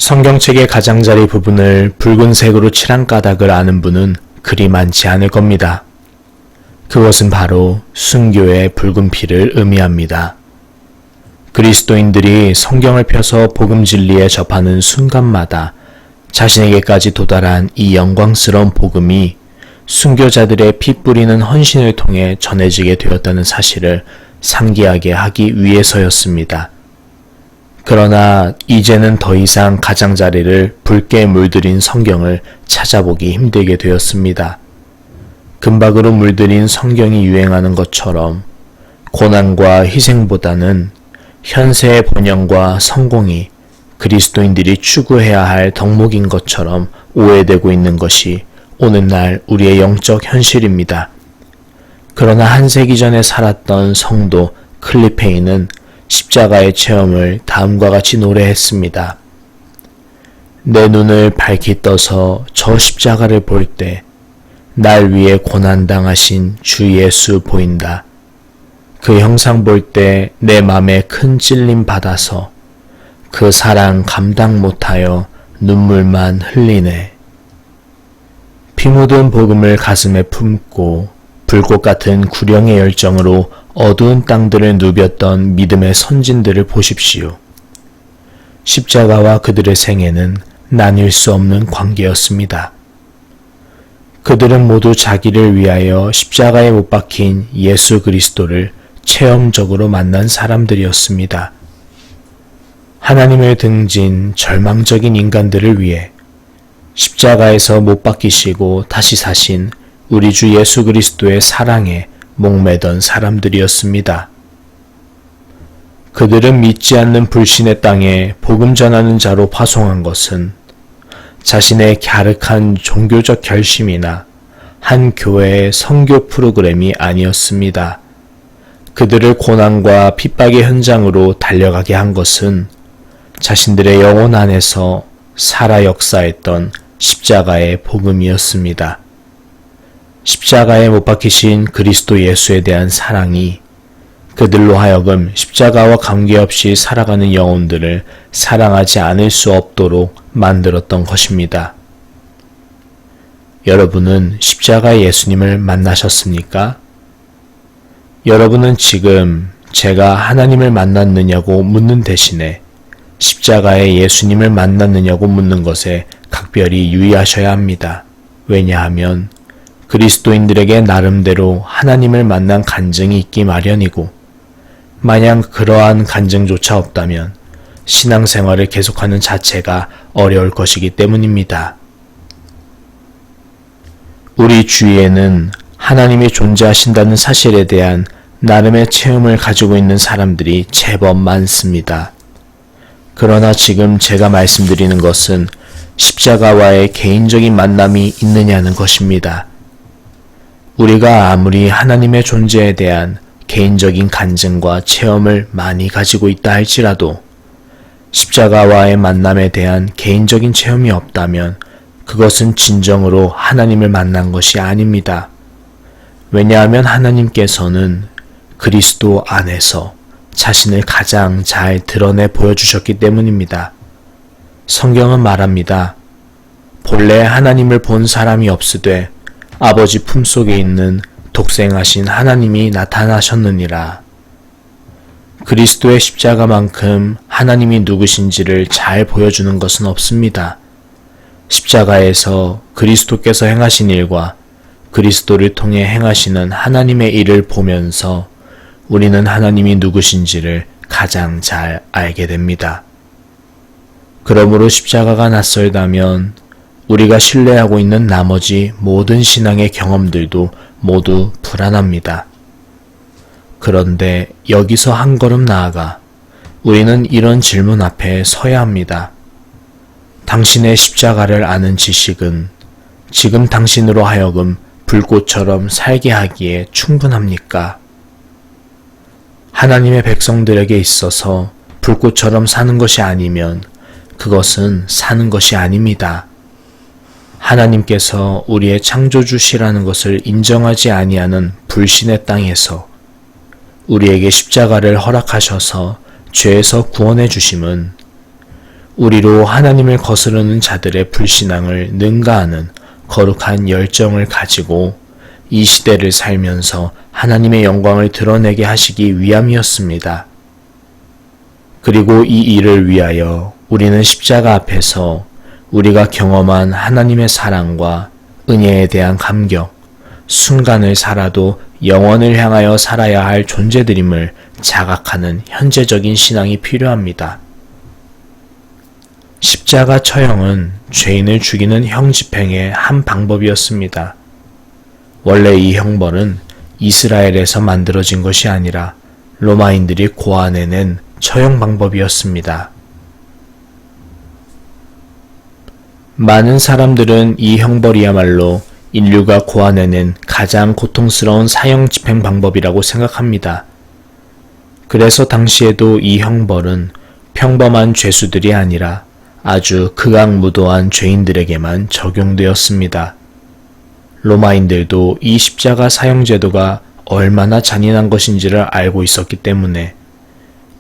성경책의 가장자리 부분을 붉은색으로 칠한 까닭을 아는 분은 그리 많지 않을 겁니다. 그것은 바로 순교의 붉은 피를 의미합니다. 그리스도인들이 성경을 펴서 복음 진리에 접하는 순간마다 자신에게까지 도달한 이 영광스러운 복음이 순교자들의 피 뿌리는 헌신을 통해 전해지게 되었다는 사실을 상기하게 하기 위해서였습니다. 그러나 이제는 더 이상 가장자리를 붉게 물들인 성경을 찾아보기 힘들게 되었습니다. 금박으로 물들인 성경이 유행하는 것처럼 고난과 희생보다는 현세의 번영과 성공이 그리스도인들이 추구해야 할 덕목인 것처럼 오해되고 있는 것이 오늘날 우리의 영적 현실입니다. 그러나 한 세기 전에 살았던 성도 클리페이는 십자가의 체험을 다음과 같이 노래했습니다. 내 눈을 밝히 떠서 저 십자가를 볼 때 날 위해 고난당하신 주 예수 보인다. 그 형상 볼 때 내 맘에 큰 찔림 받아서 그 사랑 감당 못하여 눈물만 흘리네. 피 묻은 복음을 가슴에 품고 불꽃 같은 구령의 열정으로 어두운 땅들을 누볐던 믿음의 선진들을 보십시오. 십자가와 그들의 생애는 나뉠 수 없는 관계였습니다. 그들은 모두 자기를 위하여 십자가에 못 박힌 예수 그리스도를 체험적으로 만난 사람들이었습니다. 하나님을 등진 절망적인 인간들을 위해 십자가에서 못 박히시고 다시 사신 우리 주 예수 그리스도의 사랑에 목매던 사람들이었습니다. 그들은 믿지 않는 불신의 땅에 복음 전하는 자로 파송한 것은 자신의 갸륵한 종교적 결심이나 한 교회의 선교 프로그램이 아니었습니다. 그들을 고난과 핍박의 현장으로 달려가게 한 것은 자신들의 영혼 안에서 살아 역사했던 십자가의 복음이었습니다. 십자가에 못 박히신 그리스도 예수에 대한 사랑이 그들로 하여금 십자가와 관계없이 살아가는 영혼들을 사랑하지 않을 수 없도록 만들었던 것입니다. 여러분은 십자가 예수님을 만나셨습니까? 여러분은 지금 제가 하나님을 만났느냐고 묻는 대신에 십자가의 예수님을 만났느냐고 묻는 것에 각별히 유의하셔야 합니다. 왜냐하면 그리스도인들에게 나름대로 하나님을 만난 간증이 있기 마련이고 만약 그러한 간증조차 없다면 신앙생활을 계속하는 자체가 어려울 것이기 때문입니다. 우리 주위에는 하나님이 존재하신다는 사실에 대한 나름의 체험을 가지고 있는 사람들이 제법 많습니다. 그러나 지금 제가 말씀드리는 것은 십자가와의 개인적인 만남이 있느냐는 것입니다. 우리가 아무리 하나님의 존재에 대한 개인적인 간증과 체험을 많이 가지고 있다 할지라도 십자가와의 만남에 대한 개인적인 체험이 없다면 그것은 진정으로 하나님을 만난 것이 아닙니다. 왜냐하면 하나님께서는 그리스도 안에서 자신을 가장 잘 드러내 보여주셨기 때문입니다. 성경은 말합니다. 본래 하나님을 본 사람이 없으되 아버지 품속에 있는 독생하신 하나님이 나타나셨느니라. 그리스도의 십자가만큼 하나님이 누구신지를 잘 보여주는 것은 없습니다. 십자가에서 그리스도께서 행하신 일과 그리스도를 통해 행하시는 하나님의 일을 보면서 우리는 하나님이 누구신지를 가장 잘 알게 됩니다. 그러므로 십자가가 낯설다면 우리가 신뢰하고 있는 나머지 모든 신앙의 경험들도 모두 불안합니다. 그런데 여기서 한 걸음 나아가 우리는 이런 질문 앞에 서야 합니다. 당신의 십자가를 아는 지식은 지금 당신으로 하여금 불꽃처럼 살게 하기에 충분합니까? 하나님의 백성들에게 있어서 불꽃처럼 사는 것이 아니면 그것은 사는 것이 아닙니다. 하나님께서 우리의 창조주시라는 것을 인정하지 아니하는 불신의 땅에서 우리에게 십자가를 허락하셔서 죄에서 구원해 주심은 우리로 하나님을 거스르는 자들의 불신앙을 능가하는 거룩한 열정을 가지고 이 시대를 살면서 하나님의 영광을 드러내게 하시기 위함이었습니다. 그리고 이 일을 위하여 우리는 십자가 앞에서 우리가 경험한 하나님의 사랑과 은혜에 대한 감격, 순간을 살아도 영원을 향하여 살아야 할 존재들임을 자각하는 현재적인 신앙이 필요합니다. 십자가 처형은 죄인을 죽이는 형 집행의 한 방법이었습니다. 원래 이 형벌은 이스라엘에서 만들어진 것이 아니라 로마인들이 고안해낸 처형 방법이었습니다. 많은 사람들은 이 형벌이야말로 인류가 고안해낸 가장 고통스러운 사형 집행 방법이라고 생각합니다. 그래서 당시에도 이 형벌은 평범한 죄수들이 아니라 아주 극악무도한 죄인들에게만 적용되었습니다. 로마인들도 이 십자가 사형 제도가 얼마나 잔인한 것인지를 알고 있었기 때문에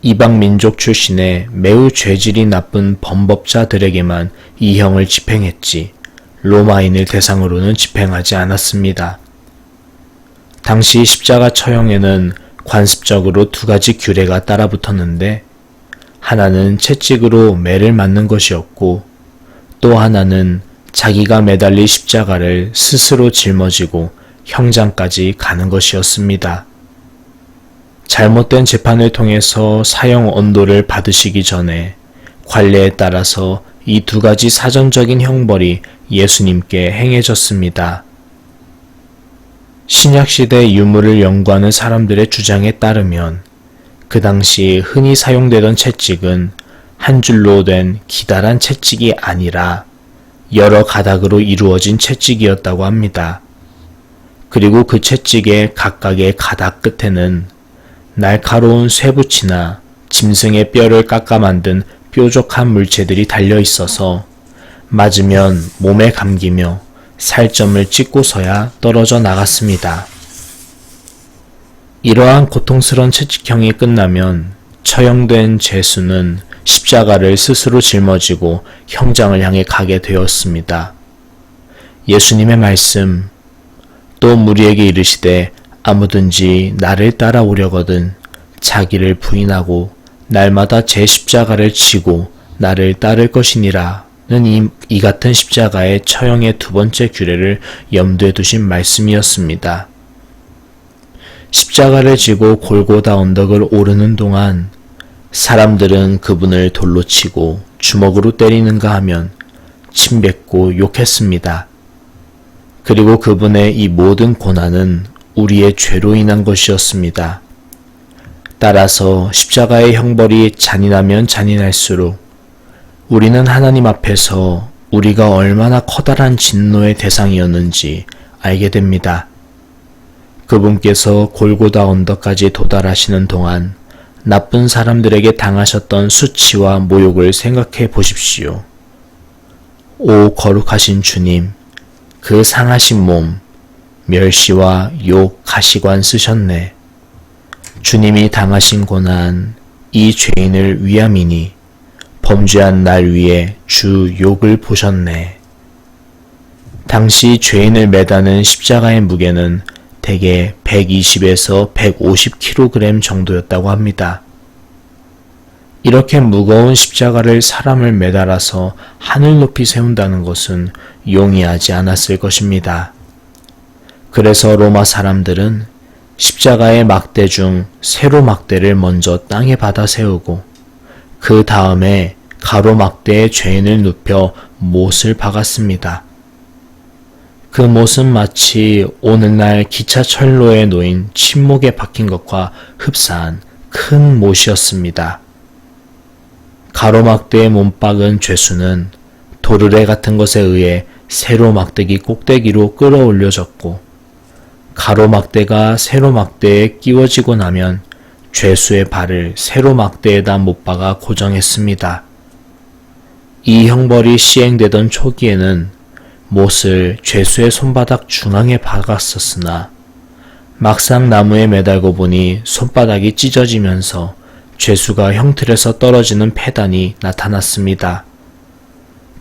이방 민족 출신의 매우 죄질이 나쁜 범법자들에게만 이 형을 집행했지 로마인을 대상으로는 집행하지 않았습니다. 당시 십자가 처형에는 관습적으로 두 가지 규례가 따라붙었는데 하나는 채찍으로 매를 맞는 것이었고 또 하나는 자기가 매달릴 십자가를 스스로 짊어지고 형장까지 가는 것이었습니다. 잘못된 재판을 통해서 사형 언도를 받으시기 전에 관례에 따라서 이 두 가지 사전적인 형벌이 예수님께 행해졌습니다. 신약시대 유물을 연구하는 사람들의 주장에 따르면 그 당시 흔히 사용되던 채찍은 한 줄로 된 기다란 채찍이 아니라 여러 가닥으로 이루어진 채찍이었다고 합니다. 그리고 그 채찍의 각각의 가닥 끝에는 날카로운 쇠붙이나 짐승의 뼈를 깎아 만든 뾰족한 물체들이 달려 있어서 맞으면 몸에 감기며 살점을 찍고서야 떨어져 나갔습니다. 이러한 고통스러운 채찍형이 끝나면 처형된 죄수는 십자가를 스스로 짊어지고 형장을 향해 가게 되었습니다. 예수님의 말씀, 또 무리에게 이르시되 아무든지 나를 따라오려거든 자기를 부인하고 날마다 제 십자가를 지고 나를 따를 것이니라 는 이 같은 십자가의 처형의 두 번째 규례를 염두에 두신 말씀이었습니다. 십자가를 지고 골고다 언덕을 오르는 동안 사람들은 그분을 돌로 치고 주먹으로 때리는가 하면 침뱉고 욕했습니다. 그리고 그분의 이 모든 고난은 우리의 죄로 인한 것이었습니다. 따라서 십자가의 형벌이 잔인하면 잔인할수록 우리는 하나님 앞에서 우리가 얼마나 커다란 진노의 대상이었는지 알게 됩니다. 그분께서 골고다 언덕까지 도달하시는 동안 나쁜 사람들에게 당하셨던 수치와 모욕을 생각해 보십시오. 오 거룩하신 주님, 그 상하신 몸, 멸시와 욕, 가시관 쓰셨네. 주님이 당하신 고난, 이 죄인을 위함이니 범죄한 날 위에 주 욕을 보셨네. 당시 죄인을 매다는 십자가의 무게는 대개 120에서 150kg 정도였다고 합니다. 이렇게 무거운 십자가를 사람을 매달아서 하늘 높이 세운다는 것은 용이하지 않았을 것입니다. 그래서 로마 사람들은 십자가의 막대 중 세로 막대를 먼저 땅에 받아 세우고 그 다음에 가로막대에 죄인을 눕혀 못을 박았습니다. 그 못은 마치 오늘날 기차철로에 놓인 침목에 박힌 것과 흡사한 큰 못이었습니다. 가로막대에 못박은 죄수는 도르래 같은 것에 의해 세로 막대기 꼭대기로 끌어올려졌고 가로막대가 세로 막대에 끼워지고 나면 죄수의 발을 세로 막대에다 못 박아 고정했습니다. 이 형벌이 시행되던 초기에는 못을 죄수의 손바닥 중앙에 박았었으나 막상 나무에 매달고 보니 손바닥이 찢어지면서 죄수가 형틀에서 떨어지는 폐단이 나타났습니다.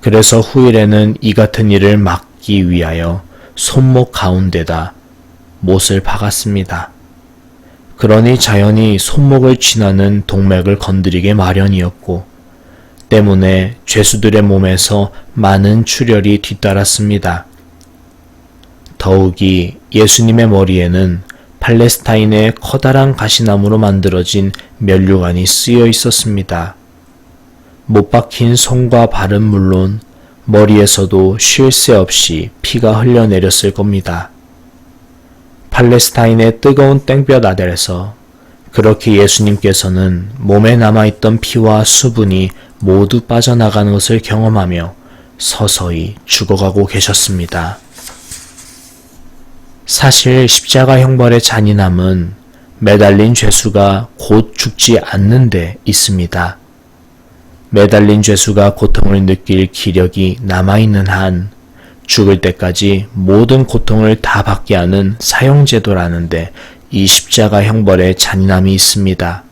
그래서 후일에는 이 같은 일을 막기 위하여 손목 가운데다 못을 박았습니다. 그러니 자연히 손목을 쥐나는 동맥을 건드리게 마련이었고, 때문에 죄수들의 몸에서 많은 출혈이 뒤따랐습니다. 더욱이 예수님의 머리에는 팔레스타인의 커다란 가시나무로 만들어진 면류관이 쓰여 있었습니다. 못 박힌 손과 발은 물론 머리에서도 쉴 새 없이 피가 흘러내렸을 겁니다. 팔레스타인의 뜨거운 땡볕 아래에서 그렇게 예수님께서는 몸에 남아있던 피와 수분이 모두 빠져나가는 것을 경험하며 서서히 죽어가고 계셨습니다. 사실 십자가 형벌의 잔인함은 매달린 죄수가 곧 죽지 않는 데 있습니다. 매달린 죄수가 고통을 느낄 기력이 남아있는 한 죽을 때까지 모든 고통을 다 받게 하는 사형제도라는데 이 십자가 형벌의 잔인함이 있습니다.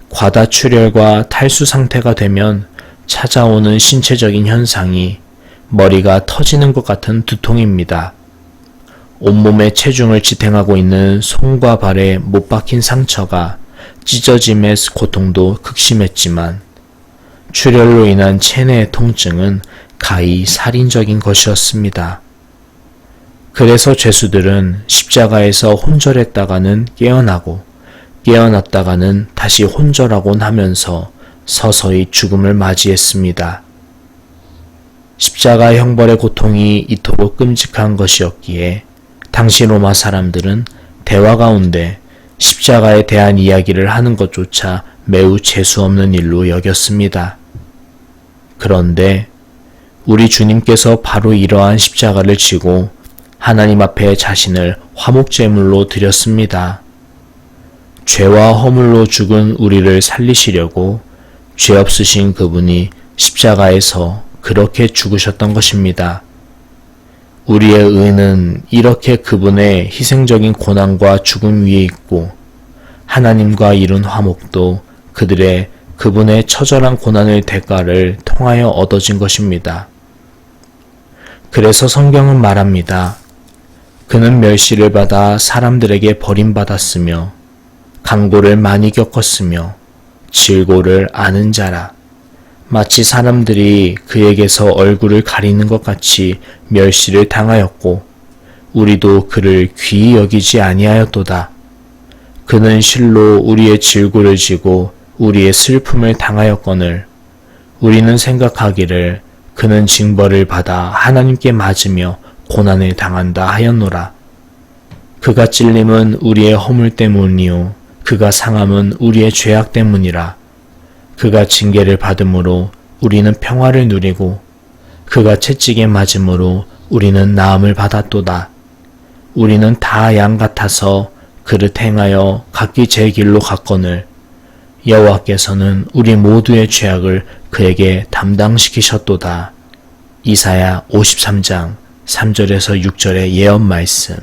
과다출혈과 탈수 상태가 되면 찾아오는 신체적인 현상이 머리가 터지는 것 같은 두통입니다. 온몸의 체중을 지탱하고 있는 손과 발에 못 박힌 상처가 찢어짐의 고통도 극심했지만 출혈로 인한 체내의 통증은 가히 살인적인 것이었습니다. 그래서 죄수들은 십자가에서 혼절했다가는 깨어나고 깨어났다가는 다시 혼절하곤 하면서 서서히 죽음을 맞이했습니다. 십자가 형벌의 고통이 이토록 끔찍한 것이었기에 당시 로마 사람들은 대화 가운데 십자가에 대한 이야기를 하는 것조차 매우 재수없는 일로 여겼습니다. 그런데 우리 주님께서 바로 이러한 십자가를 지고 하나님 앞에 자신을 화목제물로 드렸습니다. 죄와 허물로 죽은 우리를 살리시려고 죄 없으신 그분이 십자가에서 그렇게 죽으셨던 것입니다. 우리의 의는 이렇게 그분의 희생적인 고난과 죽음 위에 있고 하나님과 이룬 화목도 그분의 처절한 고난의 대가를 통하여 얻어진 것입니다. 그래서 성경은 말합니다. 그는 멸시를 받아 사람들에게 버림받았으며 강고를 많이 겪었으며 질고를 아는 자라. 마치 사람들이 그에게서 얼굴을 가리는 것 같이 멸시를 당하였고 우리도 그를 귀히 여기지 아니하였도다. 그는 실로 우리의 질고를 지고 우리의 슬픔을 당하였거늘 우리는 생각하기를 그는 징벌을 받아 하나님께 맞으며 고난을 당한다 하였노라. 그가 찔림은 우리의 허물 때문이요 그가 상함은 우리의 죄악 때문이라. 그가 징계를 받음으로 우리는 평화를 누리고 그가 채찍에 맞음으로 우리는 나음을 받았도다. 우리는 다 양 같아서 그를 행하여 각기 제 길로 갔거늘 여호와께서는 우리 모두의 죄악을 그에게 담당시키셨도다. 이사야 53장 3절에서 6절의 예언 말씀.